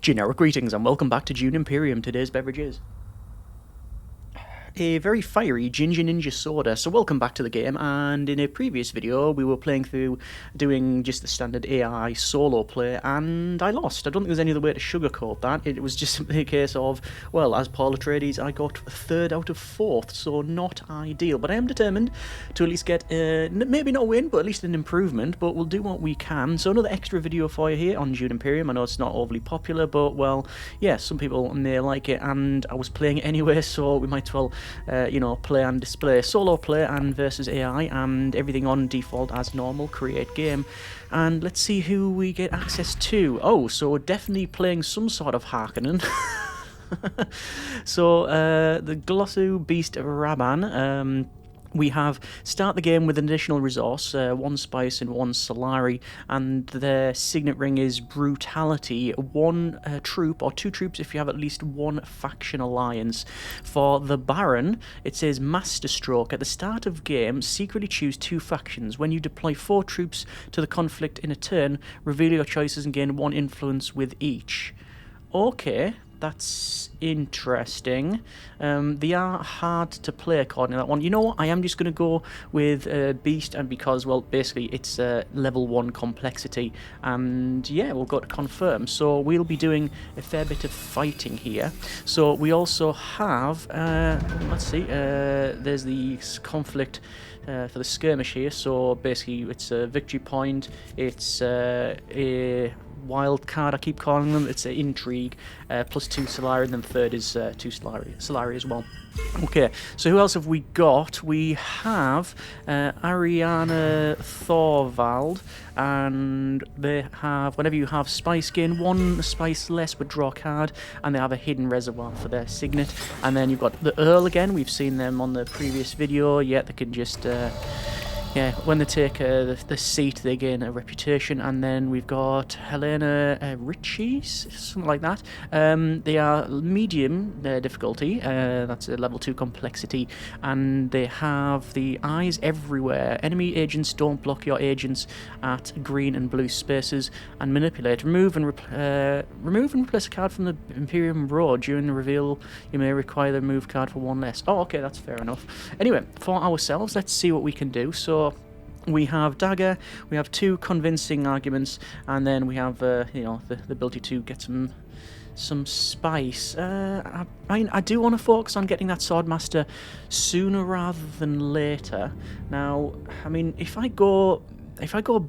Generic greetings and welcome back to Dune Imperium. Today's beverage is a very fiery Ginger Ninja soda. So welcome back to the game, and in a previous video we were playing through doing just the standard AI solo play, and I lost. I don't think there's any other way to sugarcoat that. It was just simply a case of, well, as Paul Atreides, I got 3rd out of 4th, so not ideal. But I am determined to at least get, maybe not a win, but at least an improvement, but we'll do what we can. So another extra video for you here on Dune Imperium. I know it's not overly popular, but, well, yeah, some people may like it, and I was playing it anyway, so we might as well play and display. Solo play and versus AI, and everything on default as normal. Create game. And let's see who we get access to. Oh, so we're definitely playing some sort of Harkonnen. So, the Glossu Beast Rabban, we have start the game with an additional resource, 1 spice and 1 Solari, and their signet ring is brutality, 1 troop, or 2 troops if you have at least 1 faction alliance. For the Baron, it says Masterstroke. At the start of game, secretly choose 2 factions. When you deploy 4 troops to the conflict in a turn, reveal your choices and gain 1 influence with each. Okay. That's interesting. They are hard to play according to that one. You know what? I am just going to go with Beast, and because, well, basically it's level 1 complexity. And yeah, we'll go to confirm. So we'll be doing a fair bit of fighting here. So we also have, let's see, there's the conflict for the skirmish here. So basically it's a victory point. It's a wild card, I keep calling them. It's an intrigue, plus 2 Solari, and then 3rd is 2 Solari as well. Okay, so who else have we got? We have Ariana Thorvald, and they have, whenever you have spice, gain 1 spice less but draw a card, and they have a hidden reservoir for their signet. And then you've got the Earl again. We've seen them on the previous video. Yeah, they can just yeah, when they take the seat, they gain a reputation. And then we've got Helena Ritchie, something like that. They are medium difficulty, that's a level 2 complexity, and they have the eyes everywhere. Enemy agents don't block your agents at green and blue spaces, and manipulate. Remove and replace a card from the Imperium Road. During the reveal, you may require the move card for 1 less. Oh, okay, that's fair enough. Anyway, for ourselves, let's see what we can do. So we have dagger, we have 2 convincing arguments, and then we have the ability to get some spice. I do want to focus on getting that swordmaster sooner rather than later. Now, I mean, if I go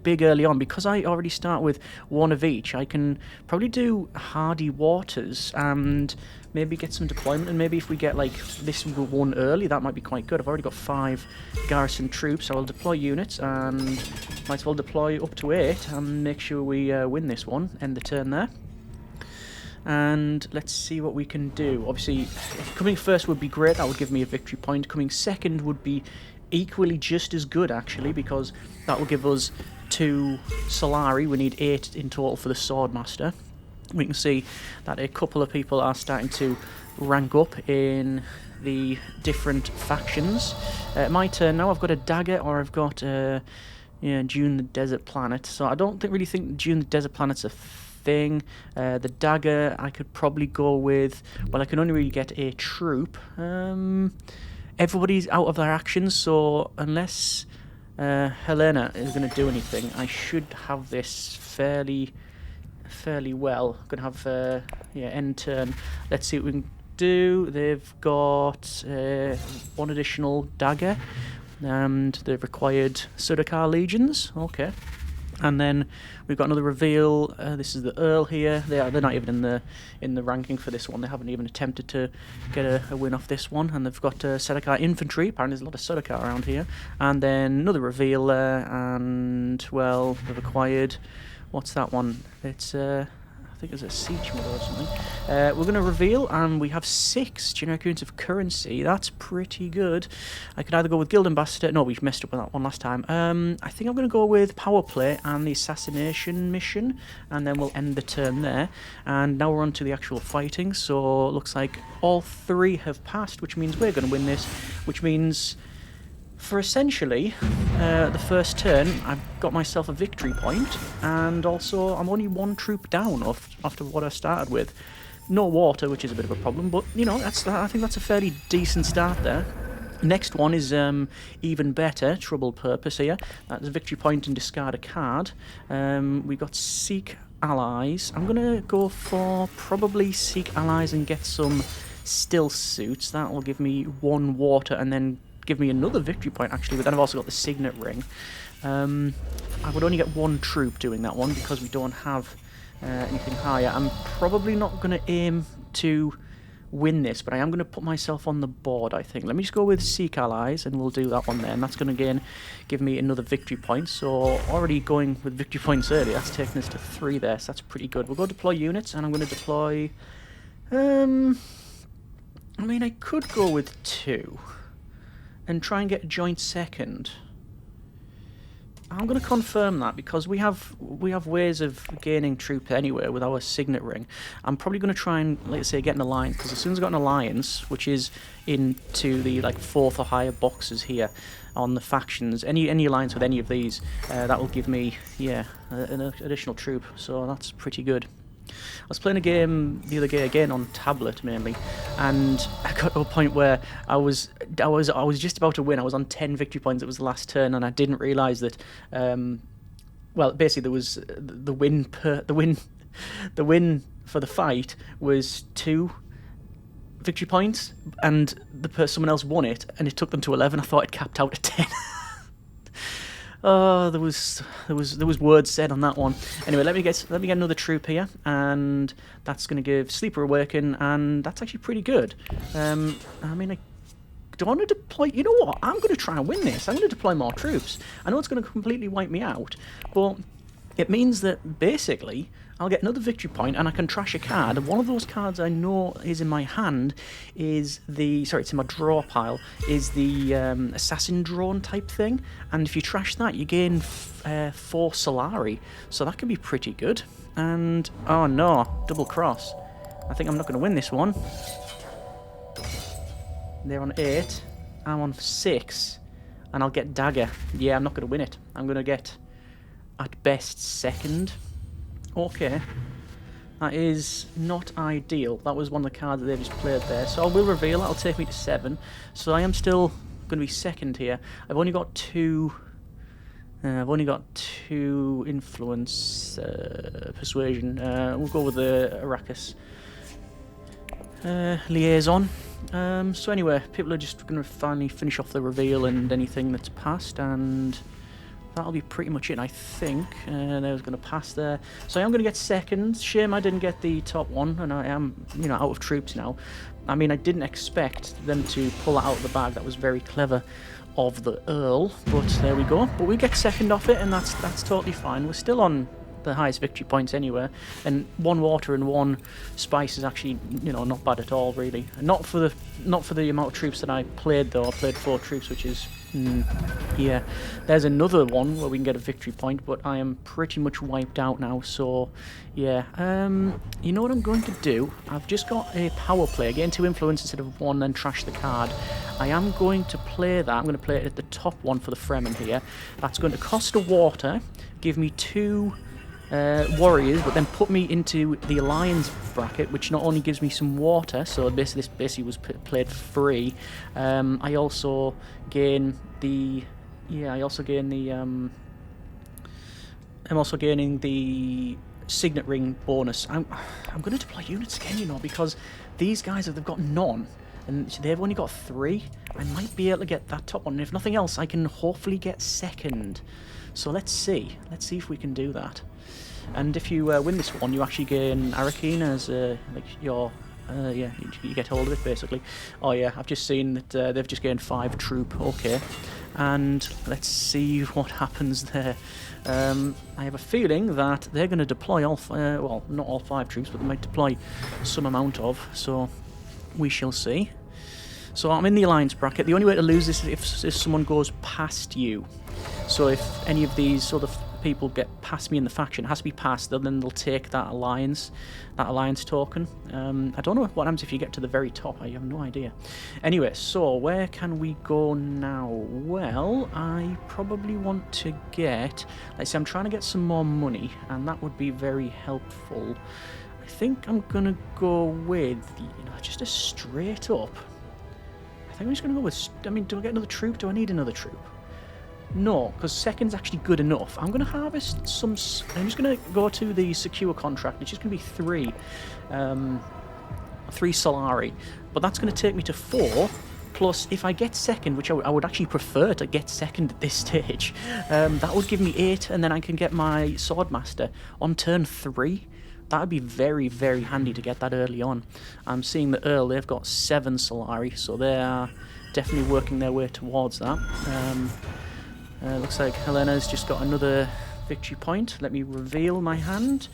big early on, because I already start with 1 of each, I can probably do Hardy Waters and maybe get some deployment, and maybe if we get like this one early, that might be quite good. I've already got 5 garrison troops, so I'll deploy units, and might as well deploy up to 8 and make sure we win this one, end the turn there. And let's see what we can do. Obviously, coming first would be great. That would give me a victory point. Coming second would be equally just as good, actually, because that will give us 2 Solari. We need 8 in total for the swordmaster. We can see that a couple of people are starting to rank up in the different factions. My turn now. I've got a dagger, or I've got Dune the Desert Planet. So I don't really think Dune the Desert Planet's a thing. The dagger I could probably go with, well, I can only really get a troop. Everybody's out of their actions, so unless Helena is going to do anything, I should have this fairly well. I'm going to have end turn. Let's see what we can do. They've got 1 additional dagger, and they've required Sudakar legions. Okay. And then we've got another reveal. This is the Earl here. They're not even in the ranking for this one. They haven't even attempted to get a win off this one. And they've got Sudakar infantry. Apparently there's a lot of Sudakar around here. And then another reveal, and, well, they've acquired, what's that one? It's I think it's a siege model or something. We're going to reveal, and we have 6 generic units of currency. That's pretty good. I could either go with Guild Ambassador. No, we've messed up with that one last time. I think I'm going to go with Power Play and the Assassination Mission, and then we'll end the turn there. And now we're on to the actual fighting. So it looks like all 3 have passed, which means we're going to win this, which means for essentially the first turn, I've got myself a victory point, and also I'm only one troop down after what I started with. No water, which is a bit of a problem, but you know, I think that's a fairly decent start there. Next one is even better, trouble purpose here. That's a victory point and discard a card. We got Seek Allies. I'm going to go for probably Seek Allies and get some Still Suits. That will give me one water and then give me another victory point, actually. But then I've also got the Signet Ring. I would only get one troop doing that one because we don't have anything higher. I'm probably not going to aim to win this, but I am going to put myself on the board, I think. Let me just go with Seek Allies, and we'll do that one there. And that's going to, again, give me another victory point. So already going with victory points early, that's taking us to 3 there, so that's pretty good. We'll go deploy units, and I'm going to deploy... I mean, I could go with 2 and try and get a joint second. I'm going to confirm that because we have ways of gaining troops anywhere with our Signet Ring. I'm probably going to try and, let's say, get an alliance, because as soon as I've got an alliance, which is into the like 4th or higher boxes here on the factions, any alliance with any of these, that will give me, yeah, an additional troop. So that's pretty good. I was playing a game the other day, again on tablet mainly, and I got to a point where I was just about to win. I was on 10 victory points. It was the last turn, and I didn't realise that. Well, basically, there was the win for the fight was 2 victory points, and someone else won it, and it took them to 11. I thought it capped out at 10. Oh, there was words said on that one. Anyway, let me get another troop here, and that's going to give Sleeper Awaken, and that's actually pretty good. I mean, I don't want to deploy. You know what? I'm going to try and win this. I'm going to deploy more troops. I know it's going to completely wipe me out, but it means that basically I'll get another victory point and I can trash a card. And one of those cards I know is in my hand is it's in my draw pile, is the assassin drone type thing. And if you trash that, you gain 4 Solari. So that could be pretty good. And, oh no, double cross. I think I'm not going to win this one. They're on 8, I'm on 6, and I'll get dagger. Yeah, I'm not going to win it. I'm going to get, at best, second. Okay, that is not ideal. That was one of the cards that they just played there. So I will reveal, that'll take me to 7. So I am still going to be second here. I've only got 2... influence, persuasion. We'll go with the Arrakis liaison. So anyway, people are just going to finally finish off the reveal and anything that's passed, and that'll be pretty much it, I think. They was going to pass there. So I am going to get second. Shame I didn't get the top one, and I am, you know, out of troops now. I mean, I didn't expect them to pull that out of the bag. That was very clever of the Earl, but there we go. But we get second off it, and that's totally fine. We're still on the highest victory points anywhere, and 1 water and 1 spice is actually, you know, not bad at all, really. Not for the amount of troops that I played, though. I played 4 troops, which is yeah. There's another one where we can get a victory point, but I am pretty much wiped out now. So yeah, you know what I'm going to do? I've just got a power play, again 2 influence instead of 1, then trash the card. I am going to play that. I'm going to play it at the top one for the Fremen here. That's going to cost a water, give me 2 warriors, but then put me into the alliance bracket, which not only gives me some water, so this basically was played for free. I also gain the I'm also gaining the Signet Ring bonus. I'm going to deploy units again, you know, because these guys they've got none, and they've only got 3. I might be able to get that top one, and if nothing else, I can hopefully get second. So let's see if we can do that. And if you win this one, you actually gain Arakeen as like your yeah, you get hold of it basically. Oh yeah, I've just seen that they've just gained 5 troop. Okay, and let's see what happens there. I have a feeling that they're going to deploy all well, not all 5 troops, but they might deploy some amount of. So we shall see. So I'm in the alliance bracket. The only way to lose this is if someone goes past you. So if any of these sort of people get past me in the faction. It has to be passed, then they'll take that alliance token. I don't know what happens if you get to the very top. I have no idea. Anyway, so where can we go now? Well, I probably want to get... Let's say I'm trying to get some more money, and that would be very helpful. I think I'm going to go with, just a straight up. I think I'm just going to go with... I mean, do I get another troop? Do I need another troop? No, because second's actually good enough. I'm going to harvest some... I'm just going to go to the secure contract. It's just going to be 3 Solari. But that's going to take me to 4. Plus, if I get second, which I would actually prefer to get second at this stage, that would give me 8, and then I can get my swordmaster on turn 3. That would be very, very handy to get that early on. I'm seeing the Earl, they've got 7 Solari, so they are definitely working their way towards that. Looks like Helena's just got another victory point. Let me reveal my hand.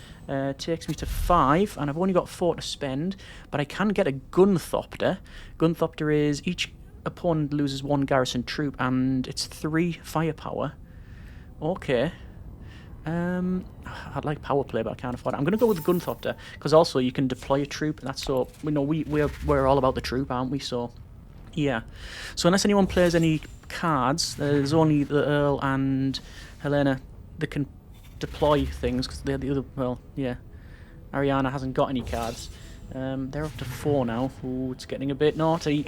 Takes me to 5, and I've only got 4 to spend, but I can get a Gunthopter. Gunthopter is each opponent loses 1 garrison troop, and it's 3 firepower. Okay. I'd like power play, but I can't afford it. I'm going to go with the Gunthopter, because also you can deploy a troop. That's so... we're all about the troop, aren't we? So... yeah. So unless anyone plays any cards, there's only the Earl and Helena that can deploy things, because they're the other... well, yeah. Ariana hasn't got any cards. They're up to 4 now. Ooh, it's getting a bit naughty.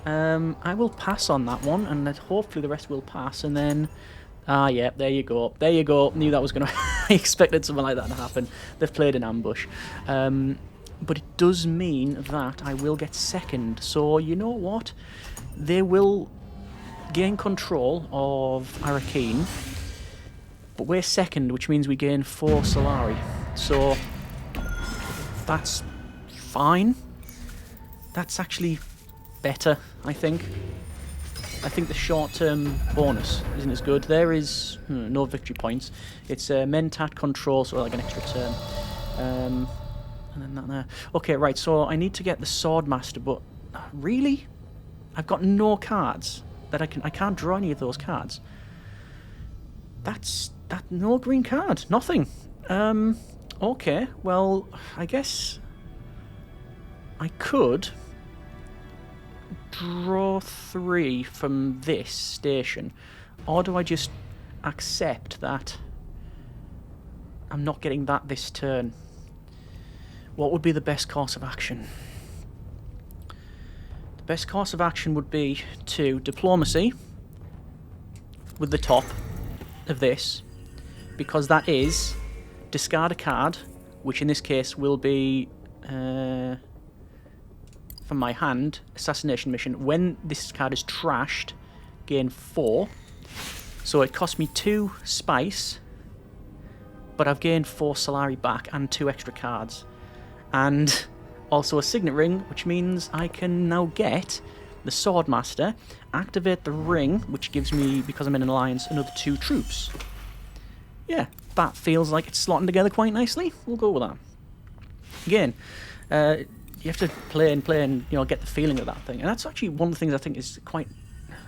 I will pass on that one, and hopefully the rest will pass, and then... ah, yeah, there you go. There you go. Knew that was going to... I expected something like that to happen. They've played an ambush. But it does mean that I will get second. So, you know what? They will gain control of Arakeen. But we're second, which means we gain 4 Solari. So, that's fine. That's actually better, I think. I think the short-term bonus isn't as good. There is no victory points. It's Mentat control, so like an extra turn. And then that there. Okay, right, so I need to get the swordmaster, but really? I've got no cards that I can't draw any of those cards. That's no green card. Nothing. Okay, well, I guess I could draw 3 from this station, or do I just accept that I'm not getting that this turn? What would be the best course of action? The best course of action would be to diplomacy with the top of this, because that is discard a card, which in this case will be from my hand, assassination mission. When this card is trashed, gain 4. So it cost me 2 spice, but I've gained 4 Solari back and 2 extra cards. And also a signet ring, which means I can now get the swordmaster, activate the ring, which gives me, because I'm in an alliance, another 2 troops. Yeah, that feels like it's slotting together quite nicely. We'll go with that. Again, you have to play and get the feeling of that thing, and that's actually one of the things I think is quite...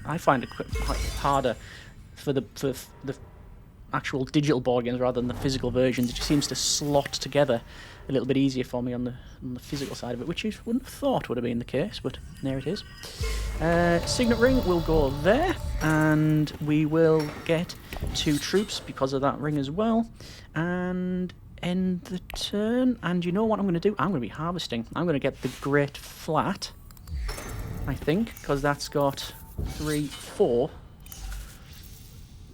I find it quite harder for the actual digital board games rather than the physical versions. It just seems to slot together a little bit easier for me on the physical side of it, which you wouldn't have thought would have been the case, but there it is. Signet ring will go there, and we will get 2 troops because of that ring as well, and end the turn. And you know what I'm going to do? I'm going to be harvesting. I'm going to get the Great Flat, I think, because that's got 3, 4.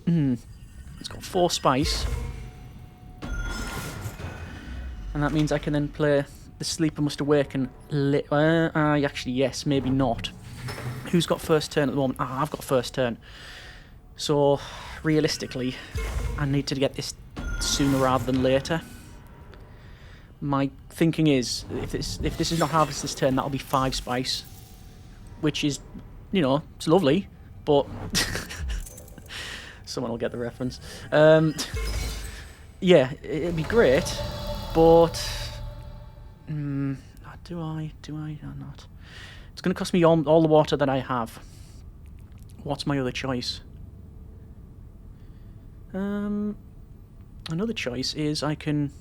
It's got 4 spice. And that means I can then play the Sleeper Must Awaken. Actually, yes, maybe not. Who's got first turn at the moment? I've got first turn. So, realistically, I need to get this sooner rather than later. My thinking is, if this is not harvest this turn, that'll be 5 spice. Which is, it's lovely, but... Someone will get the reference. Yeah, it'd be great, but do I or not? It's going to cost me all the water that I have. What's my other choice? Another choice is I can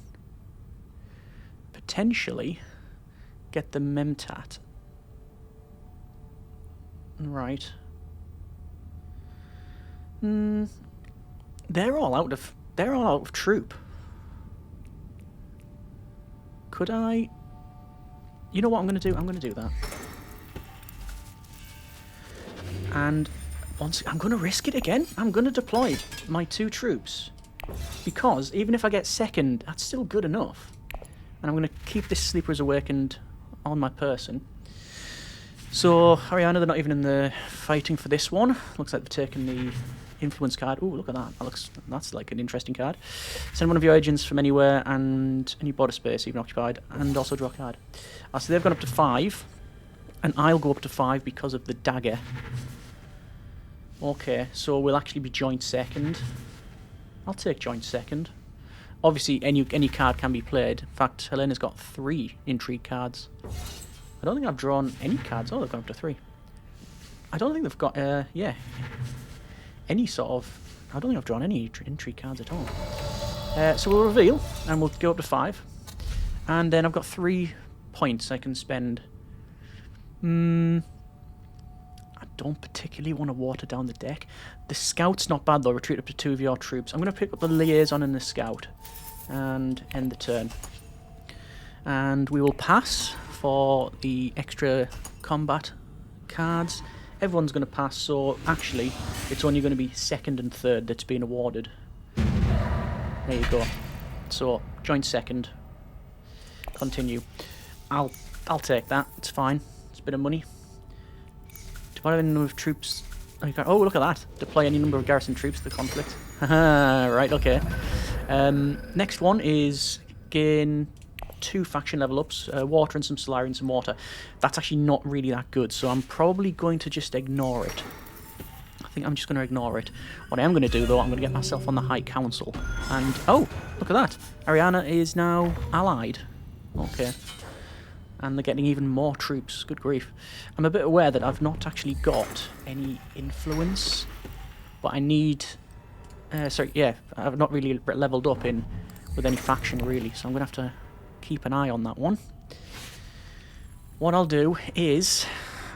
potentially get the Memtat. Right. They're all out of troop. Could I? You know what I'm going to do? I'm going to do that. And once I'm going to risk it again. I'm going to deploy my 2 troops. Because even if I get second, that's still good enough. And I'm going to keep this sleeper as awakened on my person. So, Haryana, they're not even in the fighting for this one. Looks like they've taken the influence card. Ooh, look at that. That's like an interesting card. Send one of your agents from anywhere and any border space, even occupied, and also draw a card. So they've gone up to 5, and I'll go up to 5 because of the dagger. Okay, so we'll actually be joint second. I'll take joint second. Obviously, any card can be played. In fact, Helena's got 3 intrigue cards. I don't think I've drawn any cards. Oh, they've gone up to 3. I don't think they've got, any sort of... I don't think I've drawn any intrigue cards at all. So we'll reveal, and we'll go up to 5. And then I've got 3 points I can spend. I don't particularly want to water down the deck. The scout's not bad, though. Retreat up to 2 of your troops. I'm going to pick up the liaison and the scout. And end the turn. And we will pass for the extra combat cards. Everyone's going to pass, so actually it's only going to be second and third that's being awarded. There you go. So joint second. Continue. I'll take that. It's fine. It's a bit of money. Deploy any number of troops. Oh, look at that. Deploy any number of garrison troops to the conflict. Haha, right, okay. Next one is gain 2 faction level ups, water and some Solari and some water. That's actually not really that good, so I'm probably going to just ignore it. I think I'm just going to ignore it. What I am going to do, though, I'm going to get myself on the High Council. And, oh, look at that. Ariana is now allied. Okay. And they're getting even more troops. Good grief. I'm a bit aware that I've not actually got any influence, but I need... sorry, yeah, I've not really leveled up with any faction, really, so I'm going to have to keep an eye on that one. What I'll do is,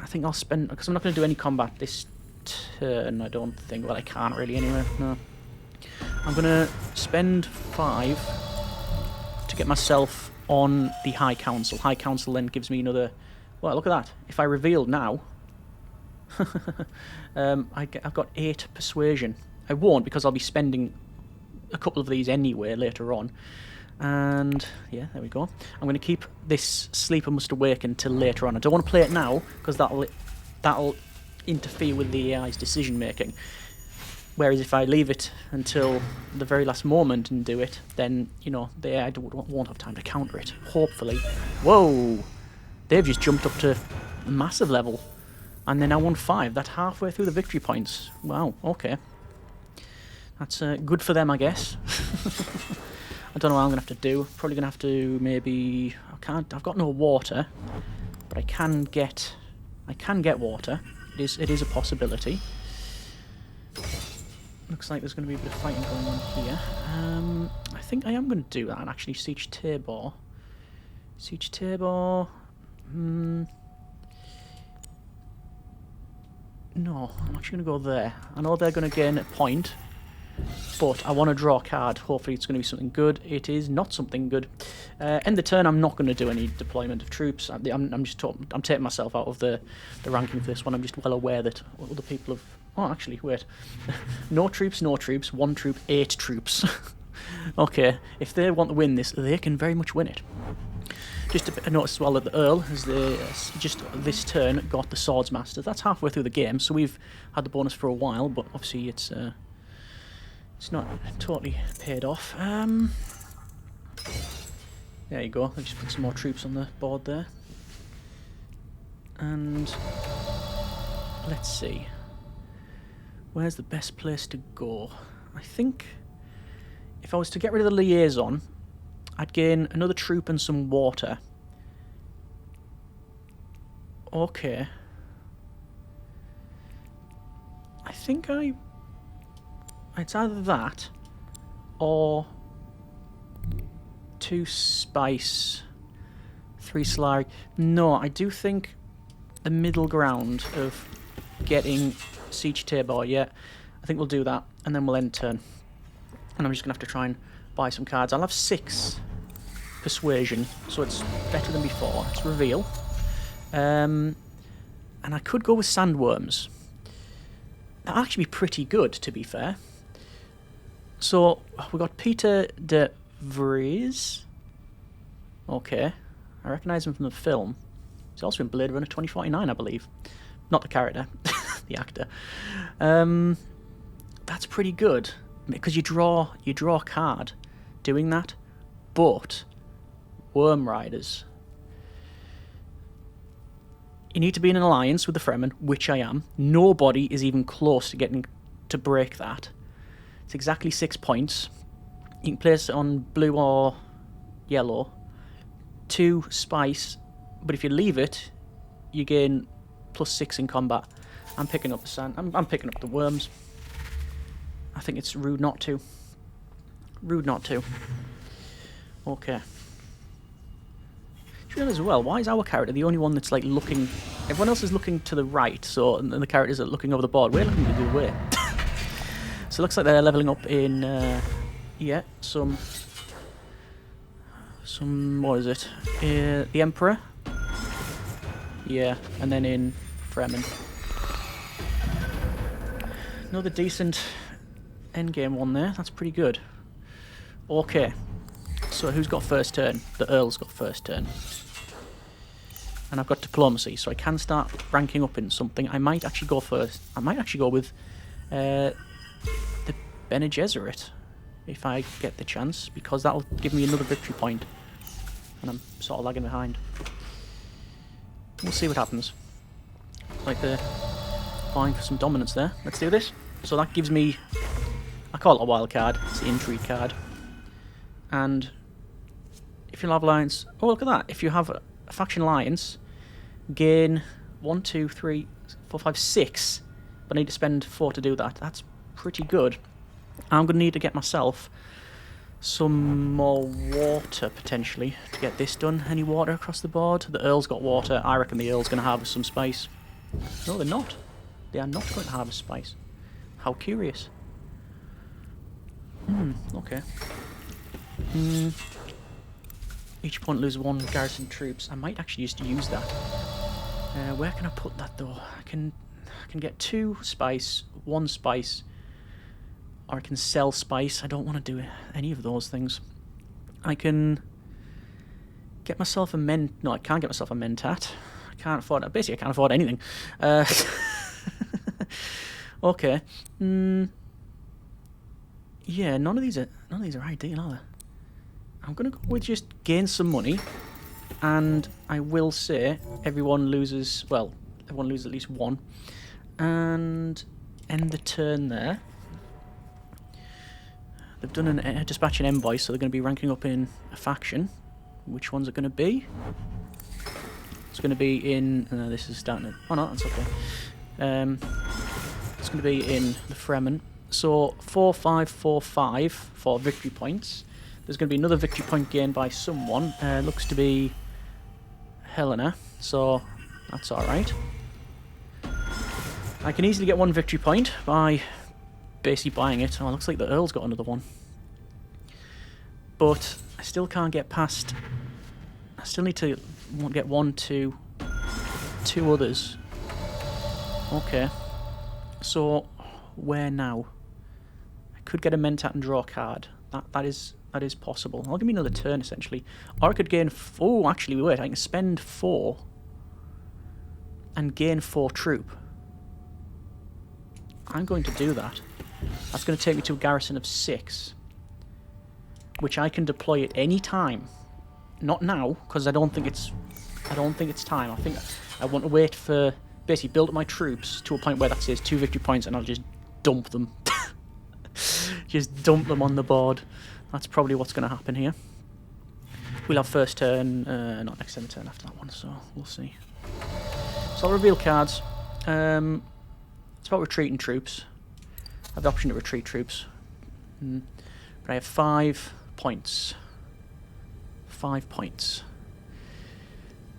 I think I'll spend, because I'm not going to do any combat this turn, I don't think. Well, I can't really anyway, no. I'm going to spend 5 to get myself on the High Council. High Council then gives me another... Well, look at that. If I reveal now, I've got 8 persuasion. I won't, because I'll be spending a couple of these anyway later on. And yeah, there we go. I'm going to keep this Sleeper Must Awaken until later on. I don't want to play it now, because that'll interfere with the AI's decision making. Whereas if I leave it until the very last moment and do it, then, you know, the AI won't have time to counter it. Hopefully. Whoa! They've just jumped up to a massive level. And they're now 1-5. That's halfway through the victory points. Wow, okay. That's good for them, I guess. I don't know what I'm going to have to do. Probably going to have to maybe... I've got no water. But I can get water. It is a possibility. Looks like there's going to be a bit of fighting going on here. I think I am going to do that and actually siege Tabor. Siege Tabor... No, I'm actually going to go there. I know they're going to gain a point, but I want to draw a card. Hopefully it's going to be something good. It is not something good. End the turn, I'm not going to do any deployment of troops. I'm taking myself out of the ranking for this one. I'm just well aware that other people have... Oh, actually, wait. No troops, 1 troop, 8 troops. Okay, if they want to win this, they can very much win it. Just a notice as well that the Earl has just this turn got the swordmaster. That's halfway through the game, so we've had the bonus for a while, but obviously it's not totally paid off. There you go. I've just put some more troops on the board there. And let's see. Where's the best place to go? I think if I was to get rid of the liaison, I'd gain another troop and some water. Okay. I think it's either that, or 2 spice, 3 slurry. No, I do think the middle ground of getting siege tabor, yeah, I think we'll do that, and then we'll end turn. And I'm just gonna have to try and buy some cards. I'll have 6 persuasion, so it's better than before. It's reveal. And I could go with sandworms. That'll actually be pretty good, to be fair. So we got Peter de Vries. Okay, I recognise him from the film. He's also in Blade Runner 2049, I believe. Not the character, the actor. That's pretty good because you draw a card doing that. But Worm Riders, you need to be in an alliance with the Fremen, which I am. Nobody is even close to getting to break that. It's exactly 6 points. You can place it on blue or yellow. 2 spice, but if you leave it, you gain +6 in combat. I'm picking up the sand. I'm picking up the worms. I think it's rude not to. Rude not to. Okay. Do you realize as well, why is our character the only one that's like looking... Everyone else is looking to the right, so and the characters are looking over the board. We're looking the other way. So it looks like they're leveling up in... yeah, some... What is it? The Emperor. Yeah, and then in Fremen. Another decent endgame one there. That's pretty good. Okay. So who's got first turn? The Earl's got first turn. And I've got diplomacy, so I can start ranking up in something. I might actually go first. I might actually go with the Bene Gesserit, if I get the chance, because that'll give me another victory point. And I'm sort of lagging behind. We'll see what happens. Like they're vying for some dominance there. Let's do this. So that gives me... I call it a wild card. It's the intrigue card. And if you have alliance... Oh, look at that. If you have a faction alliance, gain 1, 2, 3, 4, 5, 6. But I need to spend 4 to do that. That's pretty good. I'm going to need to get myself some more water, potentially, to get this done. Any water across the board? The Earl's got water. I reckon the Earl's going to harvest some spice. No, they're not. They are not going to harvest spice. How curious. Okay. Each point loses 1 garrison troops. I might actually just use that. Where can I put that, though? I can get 2 spice, 1 spice, or I can sell spice. I don't want to do any of those things. I can get myself a No, I can't get myself a mentat. I can't afford it. Basically, I can't afford anything. Okay. Yeah, none of these are ideal, are they? I'm gonna go with just gain some money, and I will say everyone loses. Well, everyone loses at least 1, and end the turn there. They've done a dispatch an envoy, so they're going to be ranking up in a faction. Which one's it going to be? It's going to be in... this is starting to... Oh no, that's okay. It's going to be in the Fremen. So 4, 5, 4, 5 for victory points. There's going to be another victory point gained by someone. Looks to be Helena, so that's alright. I can easily get 1 victory point by basically buying it. Oh, it looks like the Earl's got another one. But I still can't get past... I still need to get 1, 2 others. Okay. So, where now? I could get a mentat and draw a card. That is possible. I'll give me another turn, essentially. Or I could gain... Oh, actually, wait. I can spend 4 and gain 4 troop. I'm going to do that. That's going to take me to a garrison of 6, which I can deploy at any time. Not now, because I don't think it's time. I think I want to wait for basically build up my troops to a point where that says 2 victory points, and I'll just dump them. Just dump them on the board. That's probably what's going to happen here. We'll have first turn, not next turn, turn after that one. So we'll see. So I'll reveal cards. It's about retreating troops. I have the option to retreat troops. But I have 5 points. 5 points.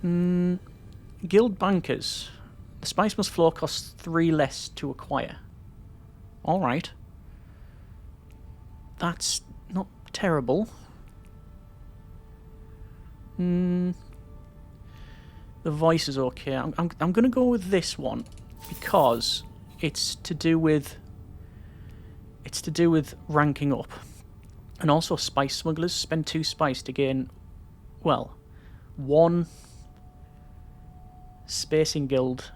Guild bankers. The spice must floor costs 3 less to acquire. Alright. That's not terrible. The voice is okay. I'm going to go with this one because it's to do with ranking up. And also spice smugglers spend 2 spice to gain, well, 1 spacing guild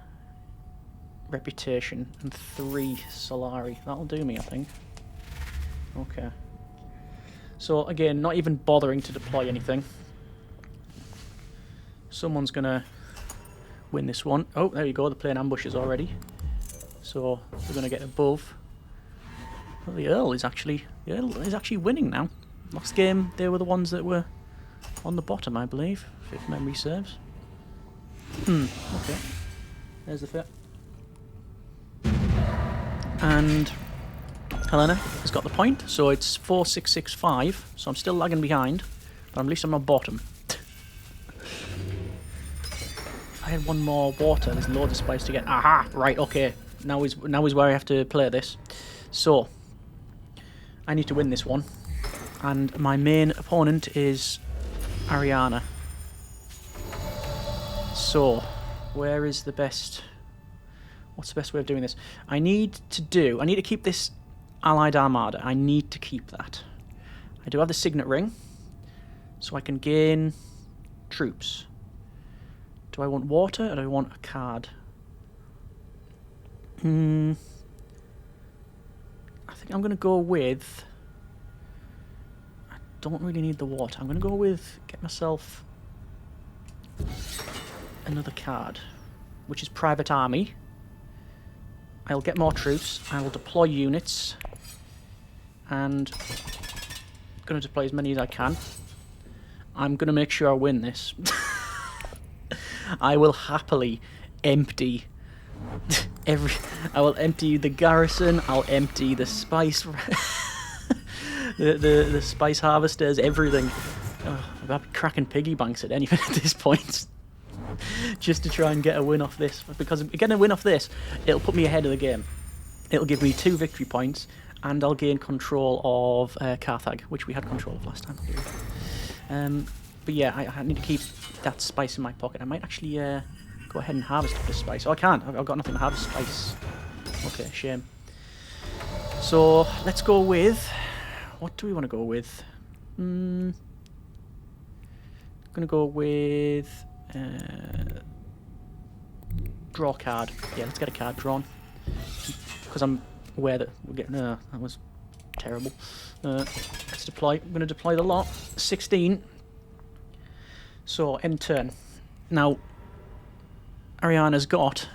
reputation and 3 Solari. That'll do me, I think. Okay. So again, not even bothering to deploy anything. Someone's gonna win this one. Oh, there you go. They're playing ambushes already. So we're gonna get above. Well, the Earl is actually winning now. Last game they were the ones that were on the bottom, I believe, if memory serves. Okay. There's the fit. And Helena has got the point, so it's 4-6-6-5. So I'm still lagging behind, but at least I'm not bottom. If I had 1 more water, there's loads of spice to get. Aha! Right, okay. Now is where I have to play this. So I need to win this one, and my main opponent is Ariana. So where is the best? What's the best way of doing this? I need to keep this Allied Armada. I need to keep that. I do have the Signet Ring, so I can gain troops. Do I want water or do I want a card? I think I'm going to go with... I don't really need the water. I'm going to go with... Get myself another card, which is Private Army. I'll get more troops. I will deploy units. And I'm going to deploy as many as I can. I'm going to make sure I win this. I will happily empty I will empty the garrison. I'll empty the spice, the spice harvesters, everything. I'll be cracking piggy banks at anything at this point, just to try and get a win off this. Because getting a win off this, it'll put me ahead of the game. It'll give me 2 victory points, and I'll gain control of Carthage, which we had control of last time, I believe. But yeah, I need to keep that spice in my pocket. I might actually go ahead and harvest this spice. Oh, I can't. I've got nothing to harvest spice. Okay, shame. So let's go with... What do we want to go with? I'm going to go with... draw card. Yeah, let's get a card drawn. Because I'm aware that we're getting... that was terrible. Let's deploy. I'm going to deploy the lot. 16. So, end turn. Now, Ariana's got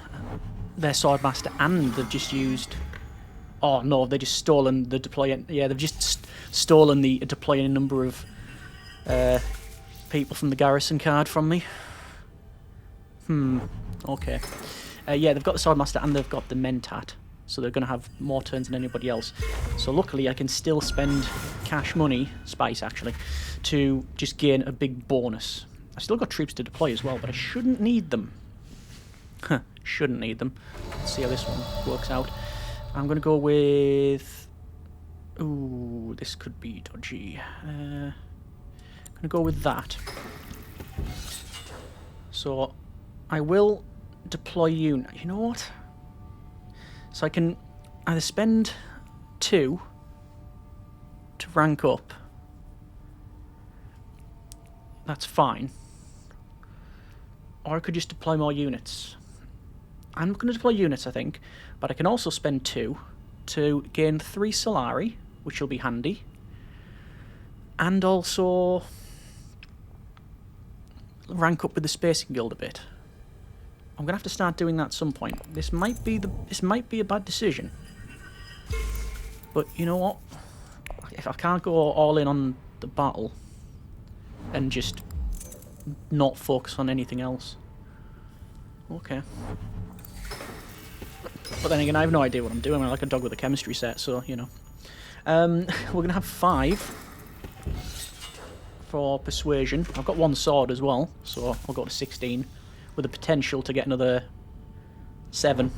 their swordmaster, and they've just used... Oh no, they've just stolen the deploying... Yeah, they've just stolen the deploying number of people from the garrison card from me. Okay. Yeah, they've got the swordmaster and they've got the mentat, so they're going to have more turns than anybody else. So luckily I can still spend cash money, spice actually, to just gain a big bonus. I've still got troops to deploy as well, but I shouldn't need them. Shouldn't need them. Let's see how this one works out. I'm going to go with... Ooh, this could be dodgy. I'm going to go with that. So, I will deploy you. You know what? So I can either spend 2 to rank up. That's fine. Or I could just deploy more units. I'm going to deploy units, I think, but I can also spend 2 to gain 3 Solari, which will be handy, and also rank up with the Spacing Guild a bit. I'm going to have to start doing that at some point. This might be a bad decision, but you know what? If I can't go all in on the battle and just not focus on anything else. Okay. But then again, I have no idea what I'm doing. I'm like a dog with a chemistry set, so, you know. We're going to have 5 for persuasion. I've got 1 sword as well, so I'll go to 16 with the potential to get another 7.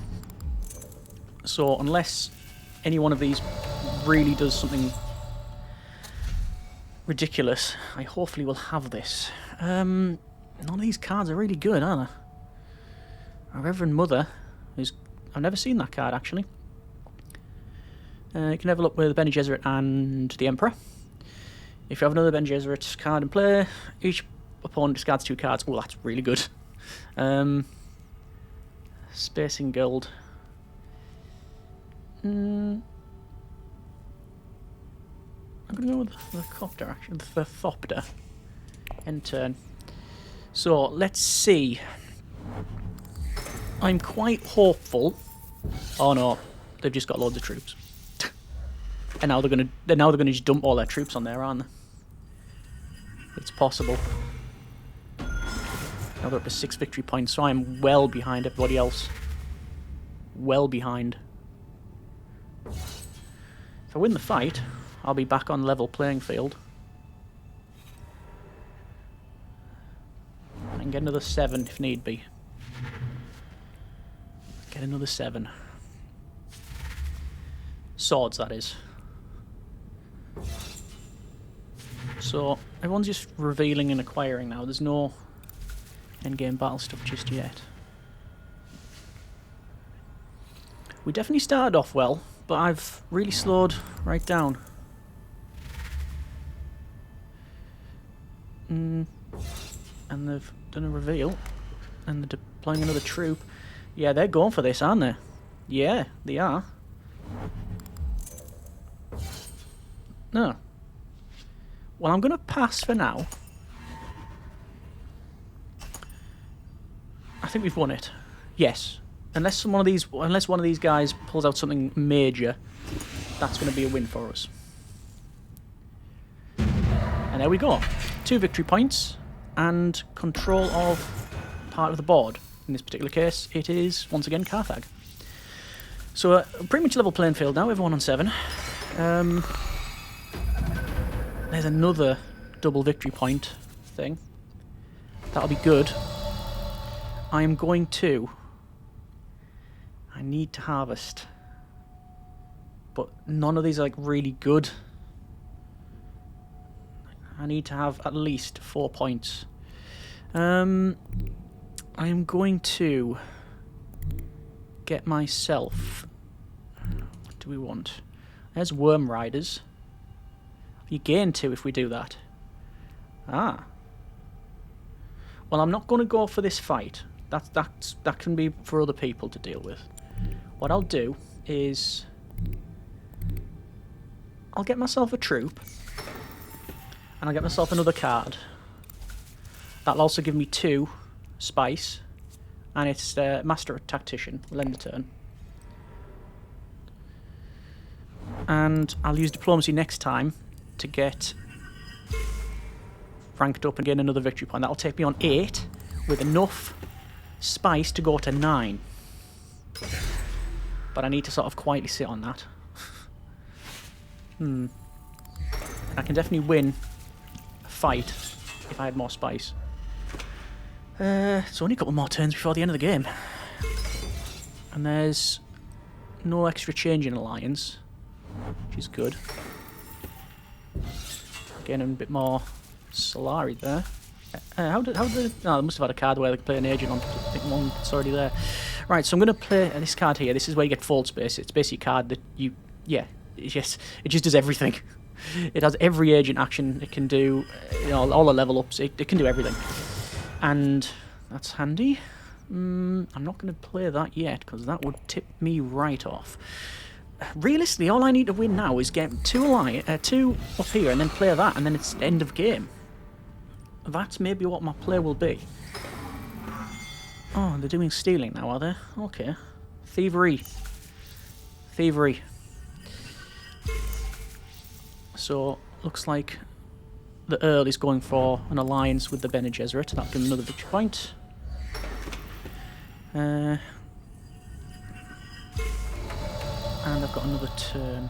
So unless any one of these really does something ridiculous, I hopefully will have this. None of these cards are really good, are they? Our Reverend Mother is... I've never seen that card, actually. You can level up with Bene Gesserit and the Emperor. If you have another Bene Gesserit card in play, each opponent discards 2 cards. Oh, that's really good. Spacing Guild. I'm going to go with the Copter, actually. The Thopter. End turn. So, let's see. I'm quite hopeful. Oh no, they've just got loads of troops. And now they're gonna just dump all their troops on there, aren't they? It's possible. Now they're up to 6 victory points, so I'm well behind everybody else. Well behind. If I win the fight, I'll be back on level playing field. I can get another 7 if need be. Get another 7. Swords, that is. So, everyone's just revealing and acquiring now. There's no endgame battle stuff just yet. We definitely started off well, but I've really slowed right down. And they've done a reveal. And they're deploying another troop. Yeah, they're going for this, aren't they? Yeah, they are. No. Well, I'm going to pass for now. I think we've won it. Yes. Unless one of these guys pulls out something major, that's going to be a win for us. And there we go. 2 victory points and control of part of the board. In this particular case, it is once again Carthage. So pretty much level playing field now. Everyone on 7. There's another double victory point thing. That'll be good. I am going to... I need to harvest. But none of these are like really good. I need to have at least 4 points. I am going to get myself... What do we want? There's Worm Riders. You gain 2 if we do that. Ah. Well, I'm not going to go for this fight. That can be for other people to deal with. What I'll do is... I'll get myself a troop. And I'll get myself another card. That'll also give me 2 spice. And it's Master Tactician. We'll end the turn. And I'll use Diplomacy next time to get ranked up and gain another victory point. That'll take me on 8 with enough spice to go to 9. But I need to sort of quietly sit on that. I can definitely win a fight if I had more spice. It's only a couple more turns before the end of the game. And there's no extra change in alliance, which is good. Getting a bit more Solari there. Oh, they must have had a card where they could play an agent on. I think one that's already there. Right, so I'm going to play this card here. This is where you get fold space. It's basically a card that you... Yeah, yes, it just does everything. It has every agent action it can do, you know, all the level ups. It can do everything. And that's handy. I'm not going to play that yet, because that would tip me right off. Realistically, all I need to win now is get 2 up here and then play that, and then it's end of game. That's maybe what my play will be. Oh, they're doing stealing now, are they? Okay. Thievery. Thievery. So, looks like the Earl is going for an alliance with the Bene Gesserit. That'll give him another victory point. And I've got another turn.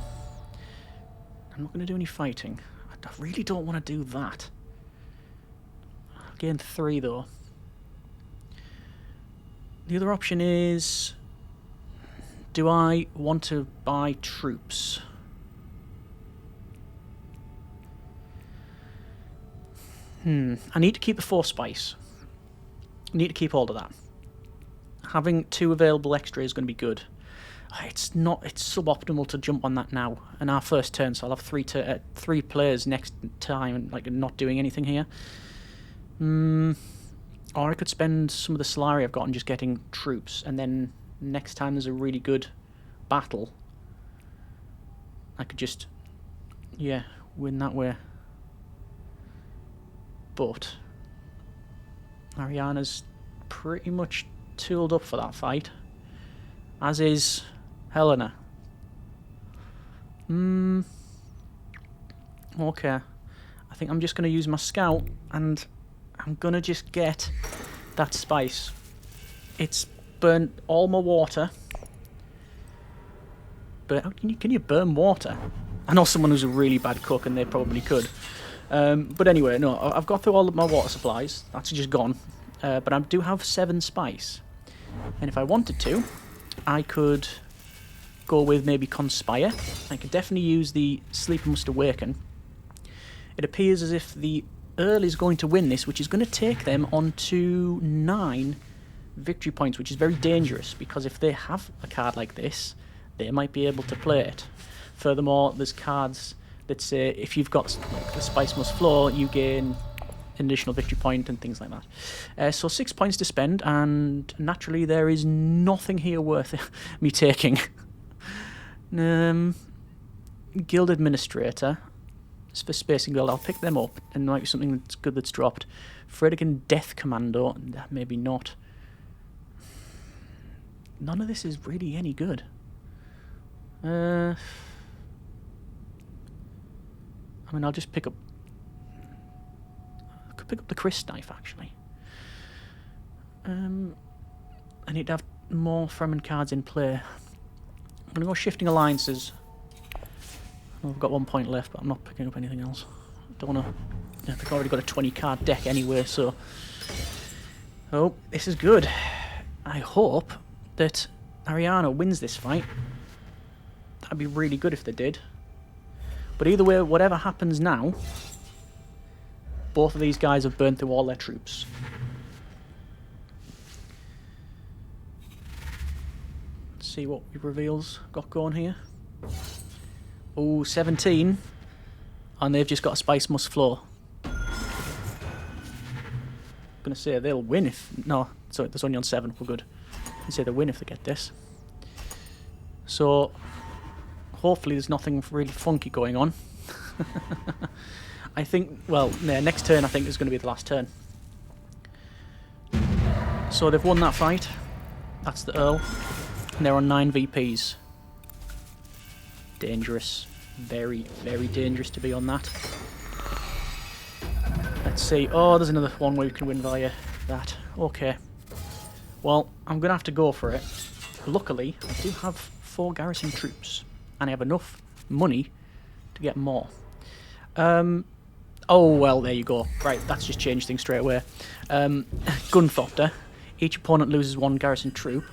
I'm not going to do any fighting. I really don't want to do that. I'll gain 3 though. The other option is, do I want to buy troops? I need to keep the 4 spice. I need to keep hold of that. Having 2 available extra is going to be good. It's suboptimal to jump on that now. In our first turn, so I'll have 3 players next time, like not doing anything here. Or I could spend some of the Solari I've got on just getting troops, and then next time there's a really good battle, I could just, yeah, win that way. But Ariana's pretty much tooled up for that fight, as is Helena. Okay. I think I'm just going to use my scout, and I'm going to just get that spice. It's burnt all my water. But how can you burn water? I know someone who's a really bad cook, and they probably could. But anyway, no, I've got through all of my water supplies. That's just gone. But I do have 7 spice. And if I wanted to, I could go with maybe Conspire. I could definitely use the Sleeper Must Awaken. It appears as if the Earl is going to win this, which is going to take them on to 9 victory points, which is very dangerous, because if they have a card like this, they might be able to play it. Furthermore, there's cards that say if you've got like, the Spice Must Flow, you gain an additional victory point and things like that. So 6 points to spend, and naturally there is nothing here worth me taking. Guild Administrator. For Spacing Guild, I'll pick them up, and there might be something that's good that's dropped. Fredigan Death Commando, maybe not. None of this is really any good. I mean, I'll just pick up... I could pick up the Chris Knife, actually. I need to have more Fremen cards in play. I'm going to go Shifting Alliances. I've got 1 point left, but I'm not picking up anything else. I don't want to... I've already got a 20 card deck anyway, so... Oh, this is good. I hope that Ariana wins this fight. That'd be really good if they did. But either way, whatever happens now, both of these guys have burned through all their troops. Let's see what he reveals got going here. Oh, 17. And they've just got a Spice Must Flow. I'm going to say they'll win if... No, sorry, there's only on 7. We're good. I say they'll win if they get this. So, hopefully there's nothing really funky going on. I think... Well, yeah, next turn I think is going to be the last turn. So they've won that fight. That's the Earl. And they're on 9 VPs. Dangerous. Very, very dangerous to be on that. Let's see. Oh, there's another one where you can win via that. Okay. Well, I'm going to have to go for it. Luckily, I do have 4 garrison troops. And I have enough money to get more. Oh, well, there you go. Right, that's just changed things straight away. Gunthopter. Each opponent loses 1 garrison troop.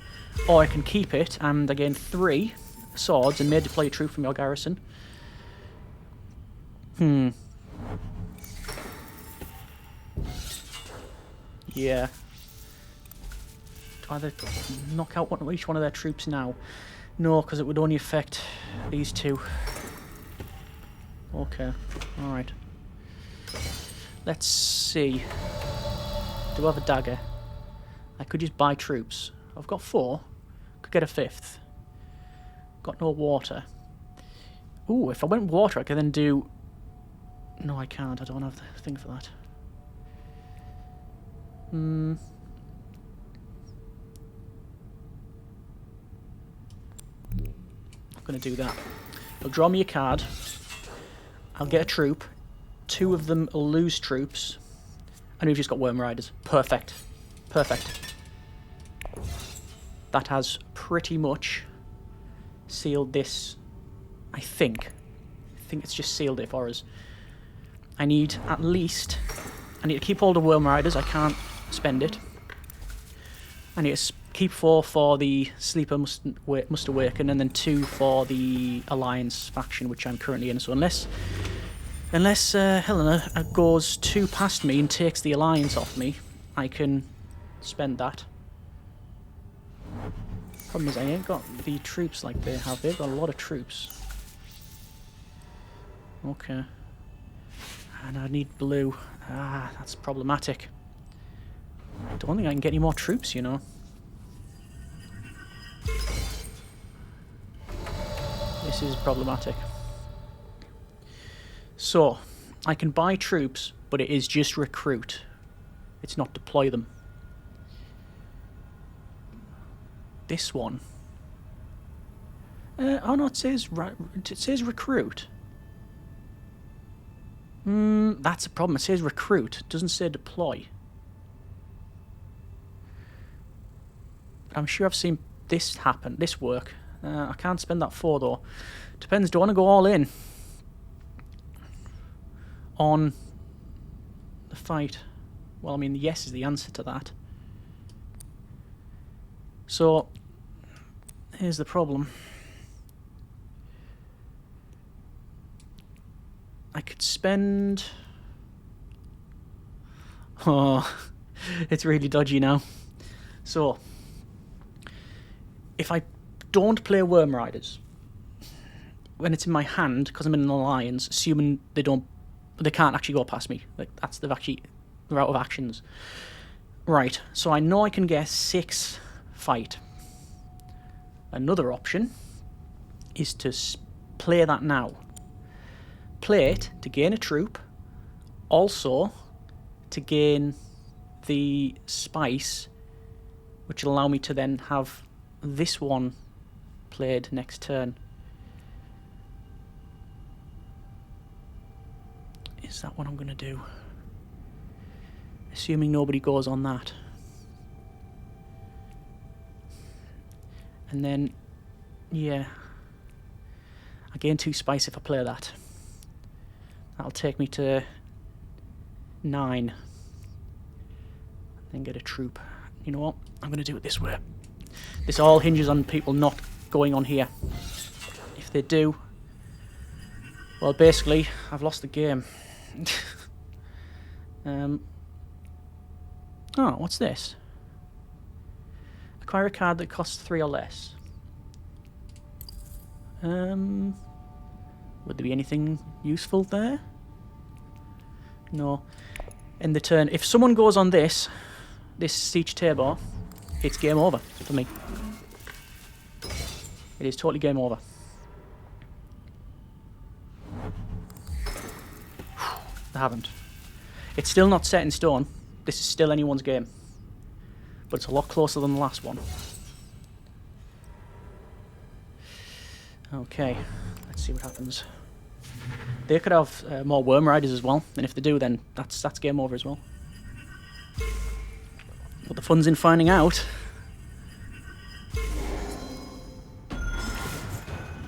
Or I can keep it and I gain 3 swords and may deploy a troop from your garrison. Yeah. Do I either knock out each one of their troops now? No, because it would only affect these 2. Okay, alright. Let's see. Do I have a dagger? I could just buy troops. I've got 4. Could get a 5th. Got no water. Ooh, if I went water, I could then do... No, I can't. I don't have the thing for that. I'm going to do that. I'll draw me a card. I'll get a troop. 2 of them will lose troops. And we've just got Worm Riders. Perfect. Perfect. That has pretty much sealed this, I think think it's just sealed it for us. I need at least... I need to keep all the Worm Riders. I can't spend it. I need to keep 4 for the Sleeper Must Awaken, and then 2 for the Alliance faction, which I'm currently in. So unless Helena goes 2 past me and takes the Alliance off me, I can spend that. Problem is I ain't got the troops like they have. They've got a lot of troops. Okay. And I need blue. Ah, that's problematic. I don't think I can get any more troops, you know. This is problematic. So, I can buy troops, but it is just recruit. It's not deploy them. This one. Oh no, it says recruit. That's a problem. It says recruit. It doesn't say deploy. I'm sure I've seen this happen, this work. I can't spend that 4 though. Depends, do I want to go all in on the fight? Well, I mean, yes is the answer to that. So, here's the problem. I could spend... Oh, it's really dodgy now. So, if I don't play Worm Riders, when it's in my hand, because I'm in an alliance, assuming they can't actually go past me. Like, they're out of actions. Right, so I know I can get 6 fight. Another option is to play that now. Play it to gain a troop, also to gain the spice, which will allow me to then have this one played next turn. Is that what I'm going to do? Assuming nobody goes on that. And then, yeah, I gain 2 spice if I play that. That'll take me to 9. Then get a troop. You know what? I'm going to do it this way. This all hinges on people not going on here. If they do, well, basically, I've lost the game. Oh, what's this? Acquire a card that costs 3 or less. Would there be anything useful there? No. In the turn, if someone goes on this siege tabor, it's game over for me. It is totally game over. They haven't. It's still not set in stone. This is still anyone's game. But it's a lot closer than the last one. Okay, let's see what happens. They could have more Worm Riders as well, and if they do, then that's game over as well. But the fun's in finding out.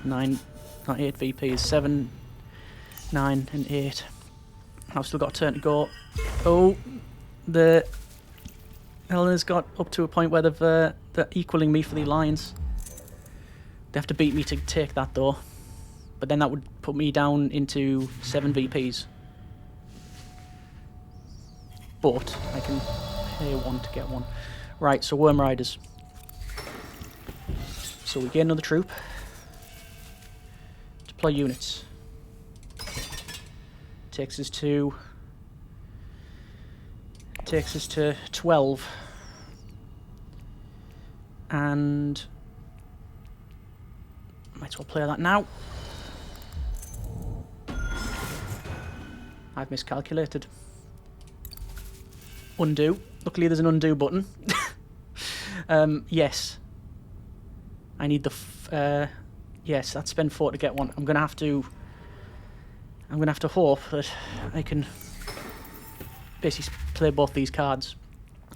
9, not 8 VPs, 7, 9 and 8. I've still got a turn to go. Oh, the Helena's got up to a point where they're equaling me for the alliance. They have to beat me to take that though. But then that would put me down into 7 VPs. But I can pay 1 to get 1. Right, so Worm Riders. So we get another troop. Deploy units. Takes us to 12. And might as well play that now. I've miscalculated. Undo. Luckily there's an undo button. Yes. I need the yes, that's spend 4 to get 1. I'm gonna have to hope that I can basically play both these cards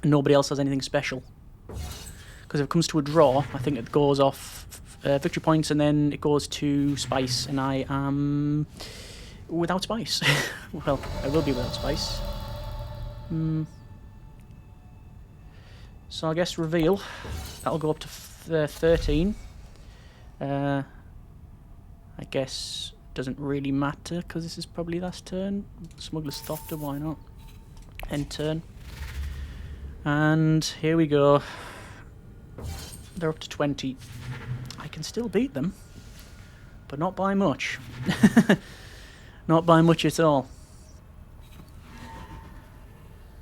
and nobody else has anything special. Because if it comes to a draw, I think it goes off victory points, and then it goes to spice, and I am without spice. Well, I will be without spice. So I guess reveal. That'll go up to 13. I guess doesn't really matter because this is probably last turn. Smuggler's Thofter, why not? End turn. And here we go. They're up to 20. I can still beat them, but not by much. Not by much at all.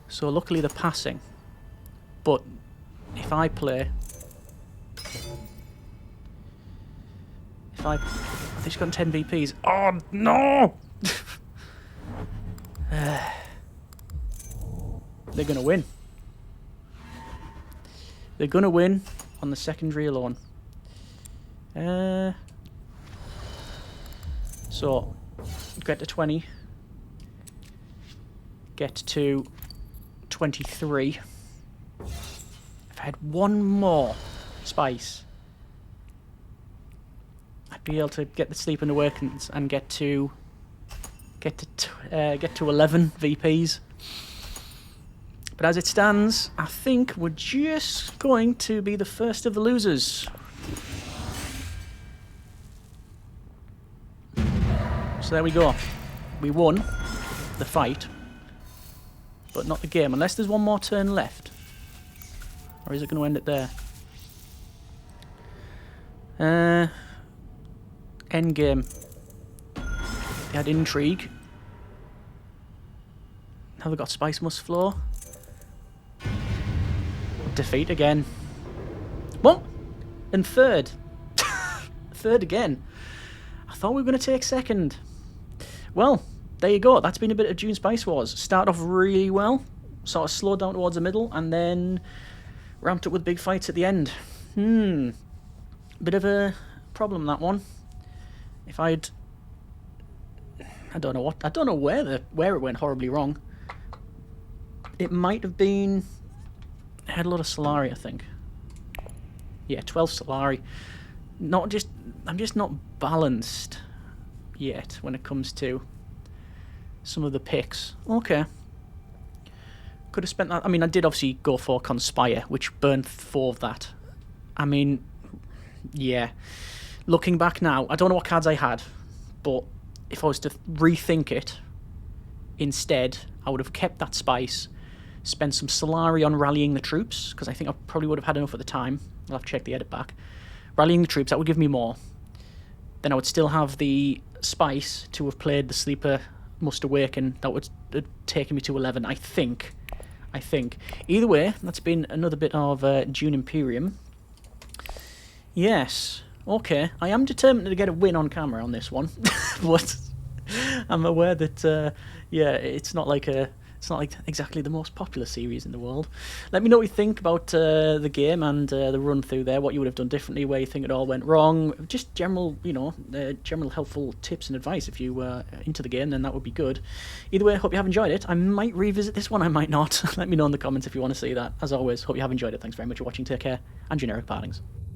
So luckily they're passing. But if I play... They've just got 10 VPs. Oh, no! They're going to win. They're going to win on the secondary alone. So, get to 20. Get to 23. If I had one more spice, I'd be able to get the Sleep and Awakens and get to 11 VPs. But as it stands, I think we're just going to be the first of the losers. So there we go. We won the fight, but not the game, unless there's one more turn left. Or is it going to end it there? End game. They had intrigue. Now they've got spice must flow. Defeat again. What? And third. Third again. I thought we were going to take second. Well, there you go. That's been a bit of Dune Spice Wars. Start off really well, sort of slowed down towards the middle, and then ramped up with big fights at the end. Bit of a problem, that one. If I'd... I don't know where it went horribly wrong. It might have been... I had a lot of Solari, I think. Yeah, 12 Solari. I'm just not balanced yet when it comes to some of the picks. Okay. Could have spent that. I mean, I did obviously go for Conspire, which burned 4 of that. I mean, yeah. Looking back now, I don't know what cards I had, but if I was to rethink it, instead, I would have kept that spice, spent some Solari on rallying the troops, because I think I probably would have had enough at the time. I'll have to check the edit back. Rallying the troops, that would give me more. Then I would still have the spice to have played the Sleeper Must Awaken. That would have taken me to 11, I think. Either way, that's been another bit of Dune Imperium. Yes. Okay. I am determined to get a win on camera on this one. But I'm aware that, yeah, it's not like exactly the most popular series in the world. Let me know what you think about the game and the run through there, what you would have done differently, where you think it all went wrong. Just general, general helpful tips and advice if you were into the game, then that would be good. Either way, I hope you have enjoyed it. I might revisit this one, I might not. Let me know in the comments if you want to see that. As always, hope you have enjoyed it. Thanks very much for watching. Take care, and generic partings.